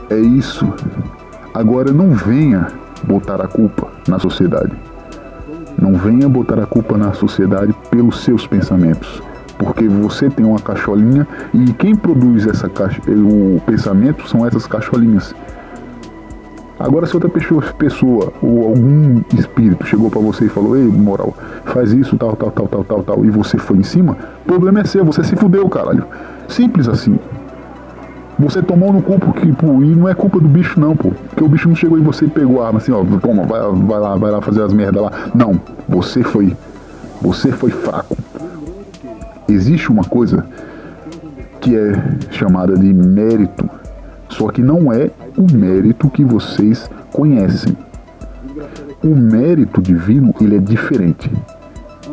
É isso. Agora não venha botar a culpa na sociedade. Não venha botar a culpa na sociedade pelos seus pensamentos. Porque você tem uma cacholinha e quem produz o pensamento são essas cacholinhas. Agora, se outra pessoa ou algum espírito chegou pra você e falou: ei, moral, faz isso, tal, e você foi em cima, o problema é seu, você se fudeu, caralho. Simples assim. Você tomou no cu e não é culpa do bicho não, pô. Porque o bicho não chegou em você e pegou a arma assim, ó, toma, vai lá fazer as merdas lá. Não, você foi fraco. Existe uma coisa que é chamada de mérito, só que não é o mérito que vocês conhecem. O mérito divino, ele é diferente,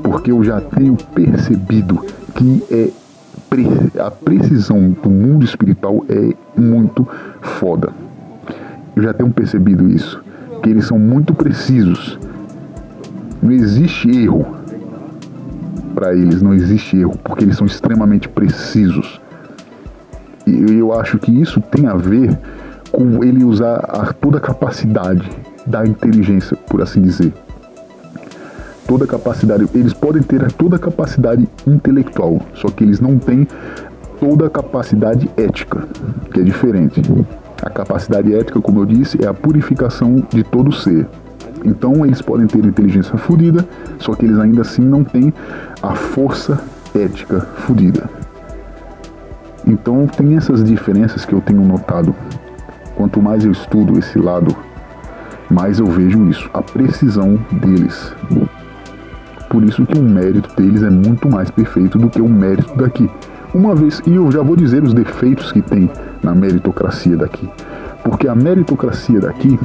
porque eu já tenho percebido que a precisão do mundo espiritual é muito foda. Eu já tenho percebido isso, que eles são muito precisos. Não existe erro. Para eles não existe erro, porque eles são extremamente precisos. E eu acho que isso tem a ver com ele usar toda a capacidade da inteligência, por assim dizer. Toda a capacidade, eles podem ter toda a capacidade intelectual, só que eles não têm toda a capacidade ética, que é diferente. A capacidade ética, como eu disse, é a purificação de todo ser. Então eles podem ter inteligência fodida, só que eles ainda assim não têm a força ética fodida. Então tem essas diferenças que eu tenho notado. Quanto mais eu estudo esse lado, mais eu vejo isso, a precisão deles. Por isso que o mérito deles é muito mais perfeito do que o mérito daqui. Uma vez, e eu já vou dizer os defeitos que tem na meritocracia daqui. Porque a meritocracia daqui,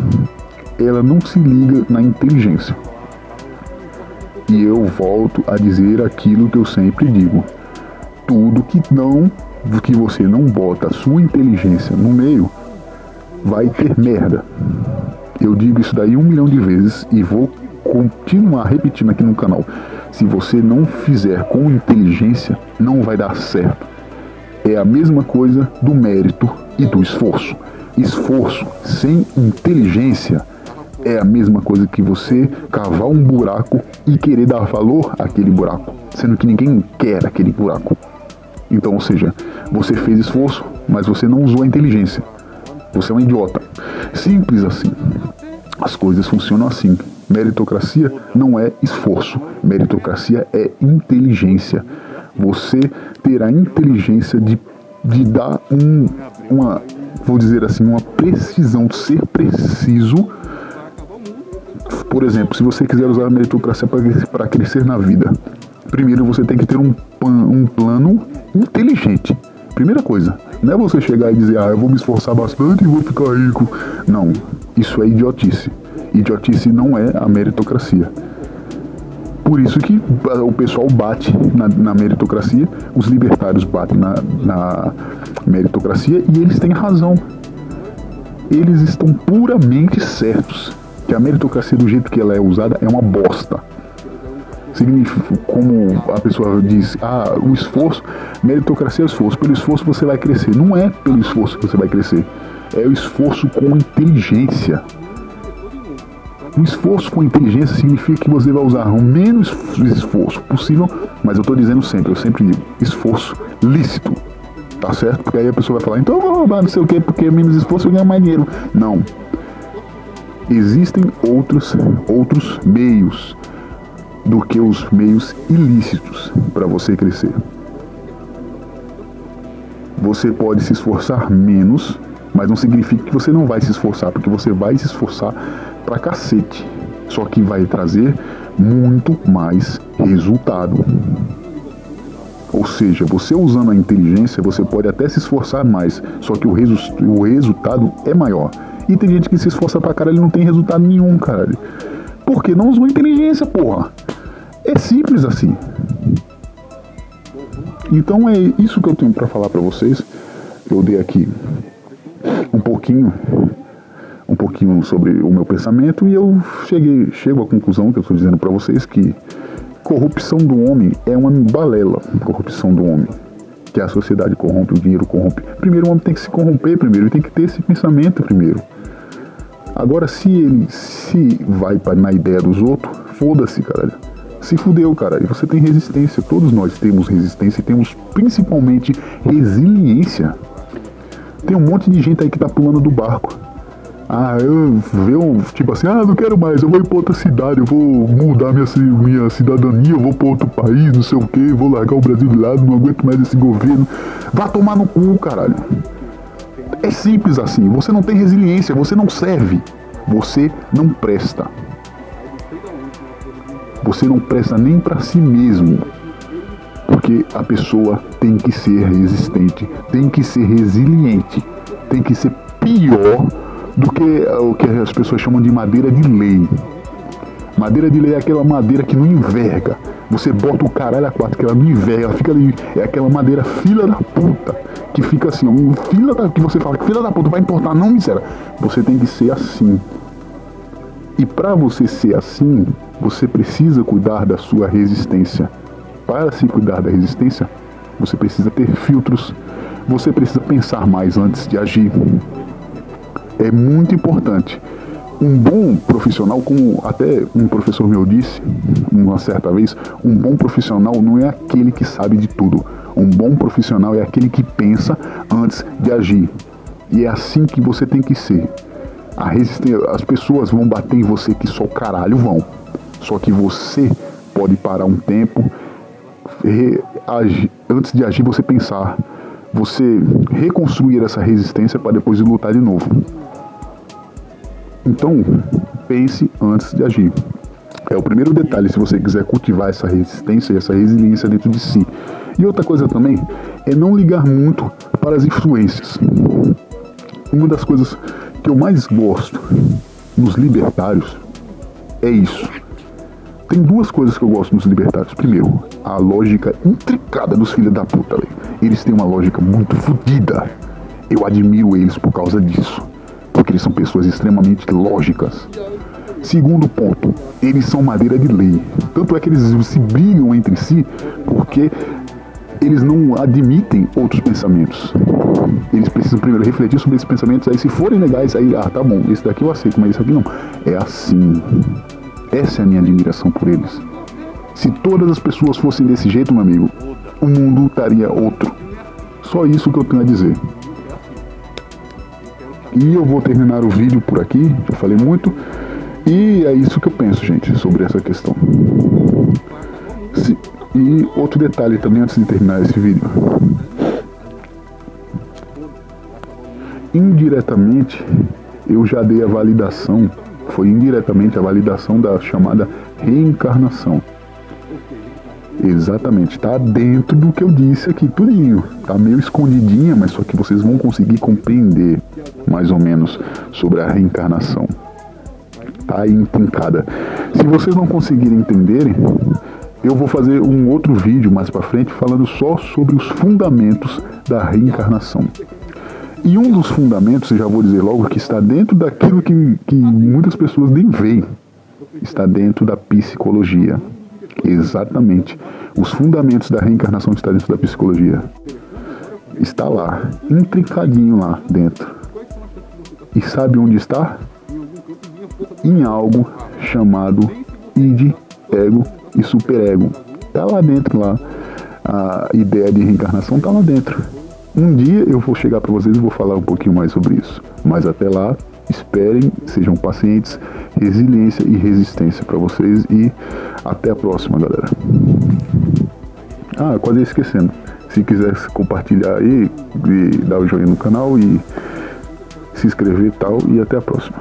ela não se liga na inteligência. E eu volto a dizer aquilo que eu sempre digo. Tudo que você não bota a sua inteligência no meio, vai ter merda. Eu digo isso daí 1 milhão de vezes e vou continuar repetindo aqui no canal. Se você não fizer com inteligência, não vai dar certo. É a mesma coisa do mérito e do esforço. Esforço sem inteligência é a mesma coisa que você cavar um buraco e querer dar valor àquele buraco, sendo que ninguém quer aquele buraco. Então, ou seja, você fez esforço, mas você não usou a inteligência. Você é um idiota. Simples assim. As coisas funcionam assim. Meritocracia não é esforço. Meritocracia é inteligência. Você ter a inteligência de dar vou dizer assim, uma precisão, de ser preciso. Por exemplo, se você quiser usar a meritocracia para crescer na vida, primeiro você tem que ter um plano inteligente. Primeira coisa, não é você chegar e dizer, eu vou me esforçar bastante e vou ficar rico. Não, isso é idiotice. Idiotice não é a meritocracia. Por isso que o pessoal bate na meritocracia, os libertários batem na meritocracia e eles têm razão. Eles estão puramente certos que a meritocracia do jeito que ela é usada é uma bosta. Significa, como a pessoa diz, o esforço, meritocracia é o esforço, pelo esforço você vai crescer. Não é pelo esforço que você vai crescer, é o esforço com inteligência. O esforço com inteligência significa que você vai usar o menos esforço possível, mas eu sempre digo, esforço lícito, tá certo? Porque aí a pessoa vai falar, então eu vou roubar não sei o que, porque menos esforço eu ganho mais dinheiro. Não. Existem outros meios do que os meios ilícitos para você crescer. Você pode se esforçar menos, mas não significa que você não vai se esforçar, porque você vai se esforçar pra cacete, só que vai trazer muito mais resultado. Ou seja, você usando a inteligência, você pode até se esforçar mais, só que o resultado é maior. E tem gente que se esforça pra caralho e não tem resultado nenhum, caralho. Porque não usou inteligência, porra. É simples assim. Então é isso que eu tenho pra falar pra vocês. Eu dei aqui um pouquinho sobre o meu pensamento e eu chego à conclusão que eu estou dizendo para vocês que corrupção do homem é uma balela. Corrupção do homem que a sociedade corrompe, o dinheiro corrompe. Primeiro o homem tem que se corromper primeiro, ele tem que ter esse pensamento primeiro. Agora se ele vai na ideia dos outros, foda-se, caralho. Se fudeu, caralho. Você tem resistência, todos nós temos resistência e temos principalmente resiliência. Tem um monte de gente aí que tá pulando do barco. Tipo assim, não quero mais, eu vou ir pra outra cidade, eu vou mudar minha cidadania, eu vou pra outro país, não sei o que, vou largar o Brasil de lado, não aguento mais esse governo. Vá tomar no cu, caralho. É simples assim, você não tem resiliência, você não serve, você não presta. Você não presta nem pra si mesmo. Porque a pessoa tem que ser resistente, tem que ser resiliente, tem que ser pior do que o que as pessoas chamam de madeira de lei. Madeira de lei é aquela madeira que não enverga. Você bota o caralho a quatro que ela não enverga, ela fica ali, é aquela madeira filha da puta, que fica assim, que você fala que filha da puta vai importar, não, miséria. Você tem que ser assim. E para você ser assim, você precisa cuidar da sua resistência. Para se cuidar da resistência, você precisa ter filtros, você precisa pensar mais antes de agir. É muito importante. Um bom profissional, como até um professor meu disse uma certa vez, um bom profissional não é aquele que sabe de tudo. Um bom profissional é aquele que pensa antes de agir. E é assim que você tem que ser. As pessoas vão bater em você que só o caralho vão. Só que você pode parar um tempo, antes de agir você pensar, você reconstruir essa resistência para depois lutar de novo. Então, pense antes de agir. É o primeiro detalhe se você quiser cultivar essa resistência e essa resiliência dentro de si. E outra coisa também é não ligar muito para as influências. Uma das coisas que eu mais gosto nos libertários é isso. Tem duas coisas que eu gosto nos libertários. Primeiro, a lógica intricada dos filhos da puta, véio. Eles têm uma lógica muito fodida. Eu admiro eles por causa disso. Porque eles são pessoas extremamente lógicas. Segundo ponto, eles são madeira de lei. Tanto é que eles se brigam entre si porque eles não admitem outros pensamentos. Eles precisam primeiro refletir sobre esses pensamentos. Aí se forem legais, aí, tá bom, esse daqui eu aceito, mas esse aqui não. É assim. Essa é a minha admiração por eles. Se todas as pessoas fossem desse jeito, meu amigo, o mundo estaria outro. Só isso que eu tenho a dizer. E eu vou terminar o vídeo por aqui, já falei muito. E é isso que eu penso, gente, sobre essa questão. E outro detalhe também antes de terminar esse vídeo. Indiretamente, eu já dei a validação, foi indiretamente a validação da chamada reencarnação. Exatamente, tá dentro do que eu disse aqui, tudinho. Tá meio escondidinha, mas só que vocês vão conseguir compreender mais ou menos sobre a reencarnação. Tá aí intrincada. Se vocês não conseguirem entenderem, eu vou fazer um outro vídeo mais pra frente falando só sobre os fundamentos da reencarnação. E um dos fundamentos, eu já vou dizer logo, que está dentro daquilo que muitas pessoas nem veem. Está dentro da psicologia. Exatamente. Os fundamentos da reencarnação estão dentro da psicologia. Está lá, intricadinho lá dentro. E sabe onde está? Em algo chamado id, ego e superego. Está lá dentro, lá. A ideia de reencarnação está lá dentro. Um dia eu vou chegar para vocês e vou falar um pouquinho mais sobre isso. Mas até lá, esperem, sejam pacientes, resiliência e resistência para vocês e até a próxima, galera. Quase esquecendo. Se quiser compartilhar aí, dar o joinha no canal e se inscrever e tal, e até a próxima.